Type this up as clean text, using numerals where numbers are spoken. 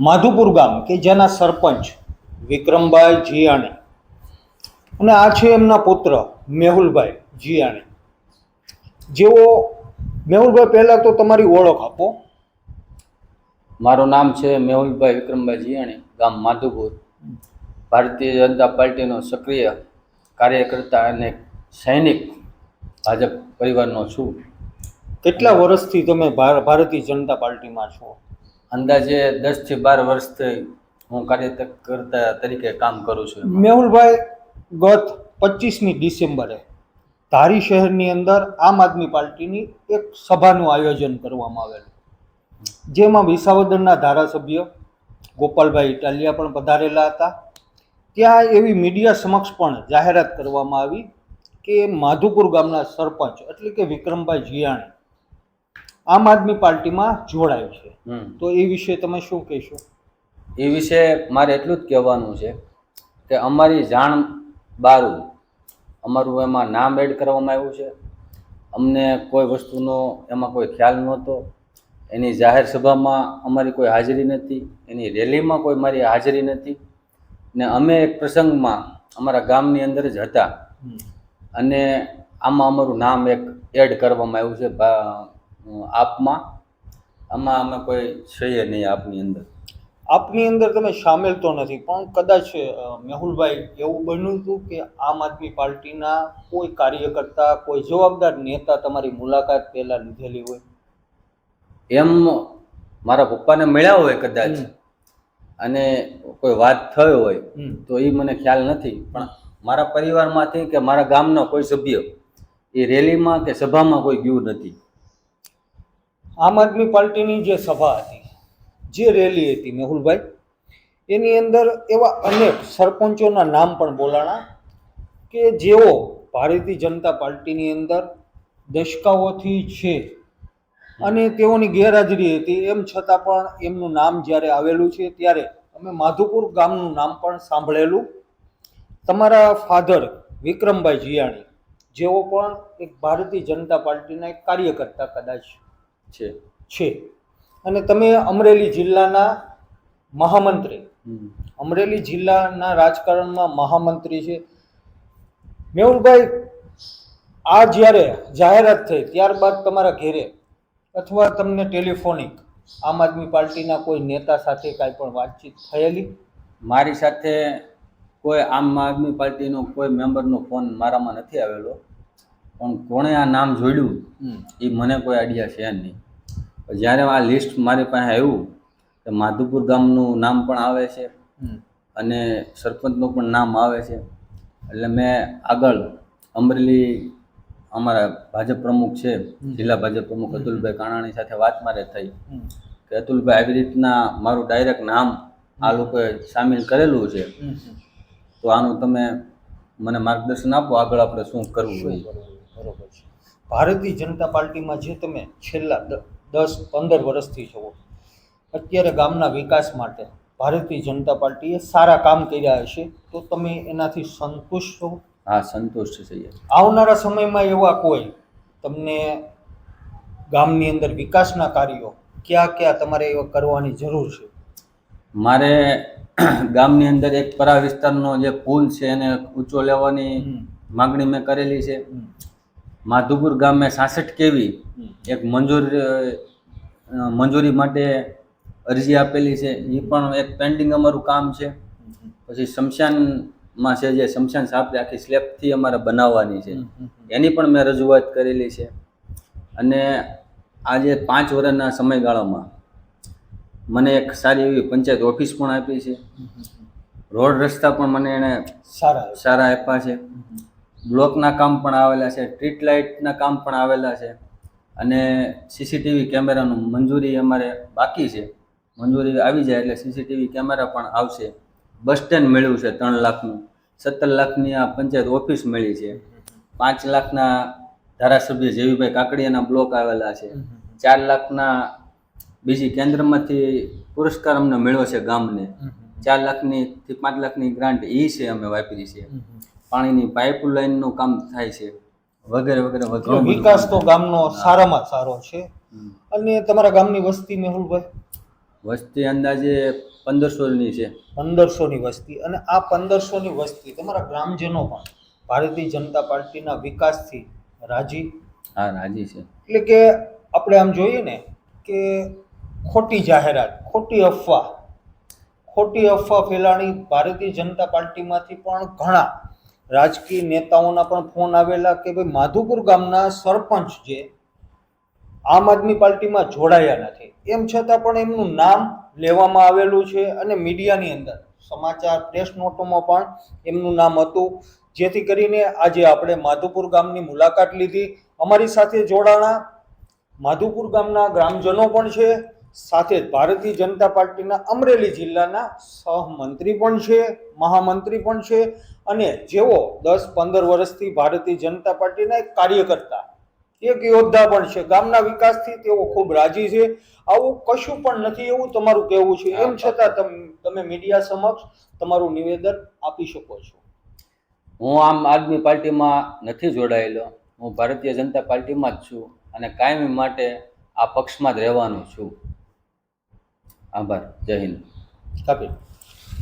માધુપુર ગામ કે જેના સરપંચ વિક્રમભાઈ જીયાણી અને આ છે એમના પુત્ર મેહુલભાઈ જીયાણી, જેઓ મેહુલભાઈ પહેલાં તો તમારી ઓળખ આપો. મારું નામ છે મેહુલભાઈ વિક્રમભાઈ જીયાણી, ગામ માધુપુર, ભારતીય જનતા પાર્ટીનો સક્રિય કાર્યકર્તા અને સૈનિક ભાજપ પરિવારનો છું. કેટલા વર્ષથી તમે ભારતીય જનતા પાર્ટીમાં છો? અંદાજે 10 થી 12 વર્ષથી હું કાર્યકર્તા તરીકે કામ કરું છું. મેહુલભાઈ, ગત 25મી ડિસેમ્બરે ધારી શહેરની અંદર આમ આદમી પાર્ટીની એક સભાનું આયોજન કરવામાં આવેલું, જેમાં વિસાવદરના ધારાસભ્ય ગોપાલભાઈ ઇટાલિયા પણ પધારેલા હતા. ત્યાં એવી મીડિયા સમક્ષ પણ જાહેરાત કરવામાં આવી કે માધુપુર ગામના સરપંચ એટલે કે વિક્રમભાઈ જીયાણી આમ આદમી પાર્ટીમાં જોડાય છે. તો એ વિશે તમે શું કહેશો? એ વિશે મારે એટલું જ કહેવાનું છે કે અમારી જાણ બારું અમારું એમાં નામ એડ કરવામાં આવ્યું છે. અમને કોઈ વસ્તુનો એમાં કોઈ ખ્યાલ નહોતો. એની જાહેર સભામાં અમારી કોઈ હાજરી નથી, એની રેલીમાં કોઈ મારી હાજરી નથી, ને અમે એક પ્રસંગમાં અમારા ગામની અંદર જ હતા અને આમાં અમારું નામ એક એડ કરવામાં આવ્યું છે આપમાં. આમાં અમે કોઈ છીએ નહીં આપની અંદર. આપની અંદર તમે સામેલ તો નથી, પણ કદાચ મેહુલભાઈ એવું બન્યું હતું કે આમ આદમી પાર્ટીના કોઈ કાર્યકર્તા, કોઈ જવાબદાર નેતા તમારી મુલાકાત પહેલાં લીધેલી હોય? એમ મારા પપ્પાને મળ્યા હોય કદાચ અને કોઈ વાત થઈ હોય તો એ મને ખ્યાલ નથી, પણ મારા પરિવારમાંથી કે મારા ગામનો કોઈ સભ્ય એ રેલીમાં કે સભામાં કોઈ ગયું નથી. આમ આદમી પાર્ટીની જે સભા હતી, જે રેલી હતી મેહુલભાઈ, એની અંદર એવા અનેક સરપંચોના નામ પણ બોલાણા કે જેઓ ભારતીય જનતા પાર્ટીની અંદર દશકાઓથી છે અને તેઓની ગેરહાજરી હતી. એમ છતાં પણ એમનું નામ જ્યારે આવેલું છે ત્યારે અમે માધુપુર ગામનું નામ પણ સાંભળેલું. તમારા ફાધર વિક્રમભાઈ જીયાણી, જેઓ પણ એક ભારતીય જનતા પાર્ટીના એક કાર્યકર્તા કદાચ છે અને તમે અમરેલી જિલ્લાના મહામંત્રી, અમરેલી જિલ્લાના રાજકારણમાં મહામંત્રી છે. મેહુલભાઈ, આ જ્યારે જાહેરાત થઈ ત્યારબાદ તમારા ઘેરે અથવા તમને ટેલિફોનિક આમ આદમી પાર્ટીના કોઈ નેતા સાથે કાંઈ પણ વાતચીત થયેલી? મારી સાથે કોઈ આમ આદમી પાર્ટીનો કોઈ મેમ્બરનો ફોન મારામાં નથી આવેલો, પણ કોણે આ નામ જોડ્યું એ મને કોઈ આઈડિયા છે નહીં. જ્યારે આ લિસ્ટ મારી પાસે આવ્યું તો માધુપુર ગામનું નામ પણ આવે છે અને સરપંચનું પણ નામ આવે છે, એટલે મેં આગળ અમરેલી અમારા ભાજપ પ્રમુખ છે, જિલ્લા ભાજપ પ્રમુખ અતુલભાઈ કાણાણી સાથે વાત મારે થઈ કે અતુલભાઈ આવી રીતના મારું ડાયરેક્ટ નામ આ લોકોએ સામેલ કરેલું છે, તો આનું તમે મને માર્ગદર્શન આપો, આગળ આપણે શું કરવું જોઈએ. બરોબર છે. ભારતીય જનતા પાર્ટીમાં જે તમે છેલ્લા 10-15 વર્ષથી છો, અત્યારે ગામના વિકાસ માટે ભારતીય જનતા પાર્ટીએ સારા કામ કર્યા હશે, તો તમે એનાથી સંતુષ્ટ છો? હા, સંતુષ્ટ છીએ. આવનારા સમયમાં એવા કોઈ તમને ગામની અંદર વિકાસના કાર્યો ક્યાં તમારે એવા કરવાની જરૂર છે? મારે ગામની અંદર એક પરા વિસ્તારનો જે પુલ છે એને ઊંચો લેવાની માગણી મેં કરેલી છે. માધુપુર ગામે 66 kV એક મંજૂરી માટે અરજી આપેલી છે, એ પણ એક પેન્ડિંગ અમારું કામ છે. પછી શમશાનમાં છે, જે શમશાન સાપરી આખી સ્લેબથી અમારે બનાવવાની છે, એની પણ મેં રજૂઆત કરેલી છે. અને આજે 5 વર્ષના સમયગાળામાં મને એક સારી એવી પંચાયત ઓફિસ પણ આપી છે, રોડ રસ્તા પણ મને એણે સારા આપ્યા છે, બ્લોકના કામ પણ આવેલા છે, સ્ટ્રીટ લાઇટના કામ પણ આવેલા છે, અને સીસીટીવી કેમેરાનું મંજૂરી અમારે બાકી છે. મંજૂરી આવી જાય એટલે સીસીટીવી કેમેરા પણ આવશે. બસ સ્ટેન્ડ મળ્યું છે 3 લાખનું, 17 લાખની આ પંચાયત ઓફિસ મળી છે, 5 લાખના ધારાસભ્ય જેવીભાઈ કાકડિયાના બ્લોક આવેલા છે, 4 લાખના બીજી કેન્દ્રમાંથી પુરસ્કાર અમને મળ્યો છે ગામને, 4 લાખની થી 5 લાખની ગ્રાન્ટ એ છે અમે વાપરી છે. પાણીની પાઇપલાઇનનું કામ થાય છે, વગેરે વગેરે વગેરે. વિકાસ તો ગામનો સારામાં સારો છે. અને તમારા ગામની વસ્તી મેહુલભાઈ? વસ્તી અંદાજે 1500ની છે. 1500ની વસ્તી, અને આ 1500ની વસ્તી તમારા ગ્રામજનો પણ ભારતીય જનતા પાર્ટીના વિકાસથી રાજી? હા, રાજી છે. એટલે કે આપણે આમ જોઈએ ને કે ખોટી જાહેરાત, ખોટી અફવા ફેલાણી ભારતીય જનતા પાર્ટીમાંથી પણ ઘણા રાજકીય નેતાઓના પણ ફોન આવેલા કે ભાઈ માધુપુર ગામના સરપંચ જે આમ આદમી પાર્ટીમાં જોડાયા નથી, એમ છતાં પણ એમનું નામ લેવામાં આવેલું છે અને મીડિયાની અંદર સમાચાર પ્રેસ નોટોમાં પણ એમનું નામ હતું. જેથી કરીને આજે આપણે માધુપુર ગામની મુલાકાત લીધી. અમારી સાથે જોડાણા માધુપુર ગામના ગ્રામજનો પણ છે, સાથે જ ભારતીય જનતા પાર્ટીના અમરેલી જિલ્લાના સહમંત્રી પણ છે, મહામંત્રી પણ છે, અને જેઓ 10-15 વર્ષથી ભારતીય જનતા પાર્ટીના એક કાર્યકર્તા, એક યોદ્ધા પણ છે. ગામના વિકાસથી તેઓ ખૂબ રાજી છે. આવું કશું પણ નથી એવું તમારું કહેવું છે, એમ છતાં તમે મીડિયા સમક્ષ તમારું નિવેદન આપી શકો છો. હું આમ આદમી પાર્ટીમાં નથી જોડાયેલો, હું ભારતીય જનતા પાર્ટીમાં જ છું અને કાયમી માટે આ પક્ષમાં જ રહેવાનો છું. આભાર. જય હિન્દ. કપિલ.